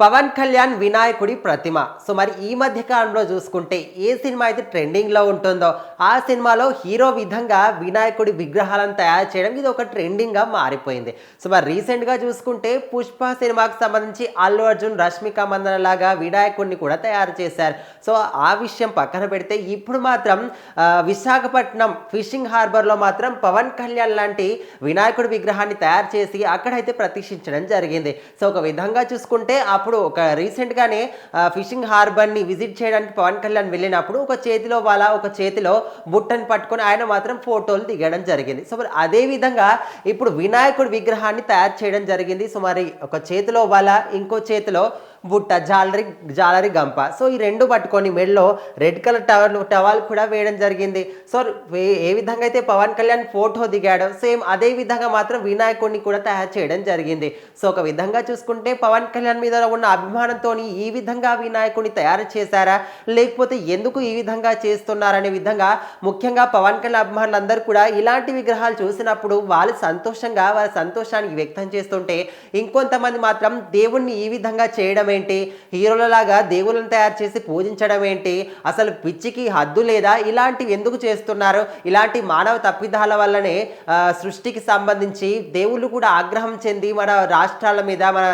పవన్ కళ్యాణ్ వినాయకుడి ప్రతిమ. సో మరి ఈ మధ్య కాలంలో చూసుకుంటే ఏ సినిమా అయితే ట్రెండింగ్లో ఉంటుందో ఆ సినిమాలో హీరో విధంగా వినాయకుడి విగ్రహాలను తయారు చేయడం ఇది ఒక ట్రెండింగ్గా మారిపోయింది. సో మరి రీసెంట్గా చూసుకుంటే పుష్ప సినిమాకి సంబంధించి అల్లు అర్జున్ రష్మిక మందన లాగా వినాయకుడిని కూడా తయారు చేశారు. సో ఆ విషయం పక్కన పెడితే ఇప్పుడు మాత్రం విశాఖపట్నం ఫిషింగ్ హార్బర్లో మాత్రం పవన్ కళ్యాణ్ లాంటి వినాయకుడి విగ్రహాన్ని తయారు చేసి అక్కడైతే ప్రతిష్ఠించడం జరిగింది. సో ఒక విధంగా చూసుకుంటే అప్పుడు ఒక రీసెంట్గానే ఫిషింగ్ హార్బర్ని విజిట్ చేయడానికి పవన్ కళ్యాణ్ వెళ్ళినప్పుడు ఒక చేతిలో ఒక చేతిలో బుట్టని పట్టుకొని ఆయన మాత్రం ఫోటోలు దిగడం జరిగింది. సో మరి అదే విధంగా ఇప్పుడు వినాయకుడి విగ్రహాన్ని తయారు చేయడం జరిగింది. సో మరి ఒక చేతిలో ఇంకో చేతిలో బుట్ట జాలరి గంప. సో ఈ రెండు పట్టుకొని మెడలో రెడ్ కలర్ టవల్ కూడా వేయడం జరిగింది. సో ఏ విధంగా అయితే పవన్ కళ్యాణ్ ఫోటో దిగాడో సేమ్ అదే విధంగా మాత్రం వినాయకుడిని కూడా తయారు చేయడం జరిగింది. సో ఒక విధంగా చూసుకుంటే పవన్ కళ్యాణ్ మీద ఉన్న అభిమానంతో ఈ విధంగా వినాయకుడిని తయారు చేశారా, లేకపోతే ఎందుకు ఈ విధంగా చేస్తున్నారనే విధంగా ముఖ్యంగా పవన్ కళ్యాణ్ అభిమానులందరూ కూడా ఇలాంటి విగ్రహాలు చూసినప్పుడు వాళ్ళ సంతోషానికి వ్యక్తం చేస్తుంటే, ఇంకొంతమంది మాత్రం దేవుణ్ణి ఈ విధంగా చేయడం ఏంటి, హీరోలలాగా దేవుళ్ళని తయారు చేసి పూజించడం ఏంటి, అసలు పిచ్చికి హద్దు లేదా, ఇలాంటివి ఎందుకు చేస్తున్నారు, ఇలాంటి మానవ తప్పిదాల వల్లనే సృష్టికి సంబంధించి దేవుళ్ళు కూడా ఆగ్రహం చెంది మన రాష్ట్రాల మీద మన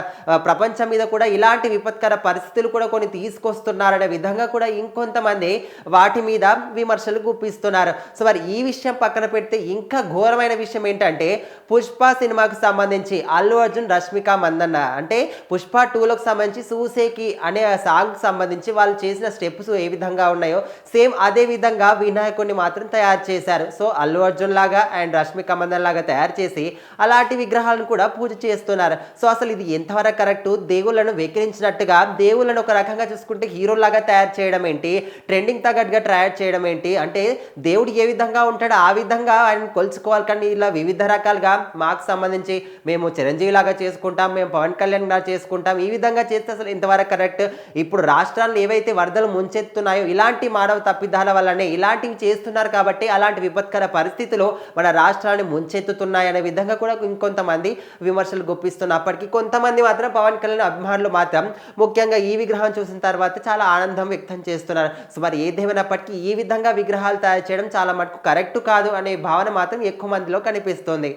ప్రపంచం మీద కూడా ఇలాంటి విపత్కర పరిస్థితులు కూడా కొన్ని తీసుకొస్తున్నారనే విధంగా కూడా ఇంకొంతమంది వాటి మీద విమర్శలు గుప్పిస్తున్నారు. సో మరి ఈ విషయం పక్కన పెడితే ఇంకా ఘోరమైన విషయం ఏంటంటే పుష్ప సినిమాకు సంబంధించి అల్లు అర్జున్ రష్మిక మందన్న అంటే పుష్ప 2లోకి సంబంధించి సూసేకి అనే సాంగ్ సంబంధించి వాళ్ళు చేసిన స్టెప్స్ ఏ విధంగా ఉన్నాయో సేమ్ అదే విధంగా వినాయకుడిని మాత్రం తయారు చేశారు. సో అల్లు అర్జున్ లాగా అండ్ రష్మిక మందన్ లాగా తయారు చేసి అలాంటి విగ్రహాలను కూడా పూజ చేస్తున్నారు. సో అసలు ఇది ఎంతవరకు కరెక్ట్, దేవుళ్ళను వెక్కిరించినట్టుగా దేవుళ్ళను ఒక రకంగా చూసుకుంటే హీరోలాగా తయారు చేయడం ఏంటి, ట్రెండింగ్ తగ్గట్టుగా తయారు చేయడం ఏంటి, అంటే దేవుడు ఏ విధంగా ఉంటాడో ఆ విధంగా ఆయన కొలుచుకోవాలి. కానీ ఇలా వివిధ రకాలుగా మాకు సంబంధించి మేము చిరంజీవి లాగా చేసుకుంటాం, మేము పవన్ కళ్యాణ్ లాగా చేసుకుంటాం, ఈ విధంగా చేస్తే అసలు ఇంతవరకు కరెక్ట్. ఇప్పుడు రాష్ట్రాలను ఏవైతే వరదలు ముంచెత్తున్నాయో ఇలాంటి మానవ తప్పిదాల వల్లనే ఇలాంటివి చేస్తున్నారు కాబట్టి అలాంటి విపత్కర పరిస్థితులు మన రాష్ట్రాన్ని ముంచెత్తుతున్నాయనే విధంగా కూడా ఇంకొంతమంది విమర్శలు గుప్పిస్తున్నప్పటికీ కొంతమంది మాత్రం పవన్ కళ్యాణ్ అభిమానులు మాత్రం ముఖ్యంగా ఈ విగ్రహం చూసిన తర్వాత చాలా ఆనందం వ్యక్తం చేస్తున్నారు. సో మరి ఏదేమైనప్పటికీ ఈ విధంగా విగ్రహాలు తయారు చేయడం చాలా మటుకు కరెక్ట్ కాదు అనే భావన మాత్రం ఎక్కువ మందిలో కనిపిస్తుంది.